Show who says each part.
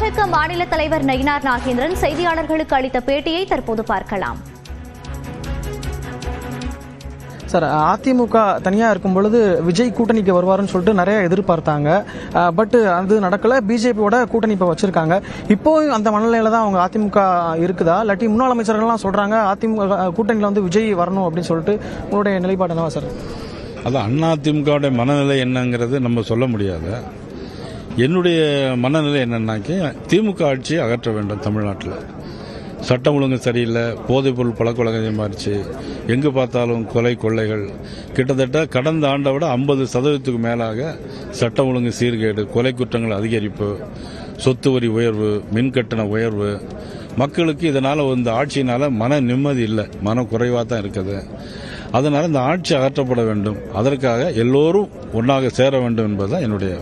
Speaker 1: பாஜக மாநில தலைவர் நயினார் நாகேந்திரன் செய்தியாளர்களுக்கு அளித்த பேட்டியை தற்போது பார்க்கலாம்.
Speaker 2: சார், அதிமுக தனியாக இருக்கும் பொழுது விஜய் கூட்டணிக்கு வருவாருன்னு சொல்லிட்டு நிறைய எதிர்பார்த்தாங்க. பட் அது நடக்கல. பிஜேபியோட கூட்டணி இப்போ வச்சிருக்காங்க. இப்போ அந்த மனநிலையில தான் அவங்க அதிமுக இருக்குதா, இல்லாட்டி முன்னாள் அமைச்சர்கள்லாம் சொல்றாங்க அதிமுக கூட்டணியில் வந்து விஜய் வரணும் அப்படின்னு சொல்லிட்டு உங்களுடைய நிலைப்பாடு என்னவா சார்?
Speaker 3: அது அதிமுகவுடைய மனநிலை என்னங்கிறது நம்ம சொல்ல முடியாது. என்னுடைய மனநிலை என்னன்னாக்கி திமுக ஆட்சியை அகற்ற வேண்டும். தமிழ்நாட்டில் சட்டம் ஒழுங்கு சரியில்லை, போதைப்பொருள் பழக்கவழக்கம் அதிகமாகிடுச்சு, எங்கு பார்த்தாலும் கொலை கொள்ளைகள். கிட்டத்தட்ட கடந்த ஆண்டை விட 50% மேலாக சட்டம் ஒழுங்கு சீர்கேடு, கொலை குற்றங்கள் அதிகரிப்பு, சொத்து வரி உயர்வு, மின்கட்டண உயர்வு. மக்களுக்கு இதனால் இந்த ஆட்சியினால் மன நிம்மதி இல்லை, மன குறைவாக தான் இருக்குது. அதனால் இந்த ஆட்சி அகற்றப்பட வேண்டும். அதற்காக எல்லோரும் ஒன்றாக சேர வேண்டும் என்பதுதான் என்னுடைய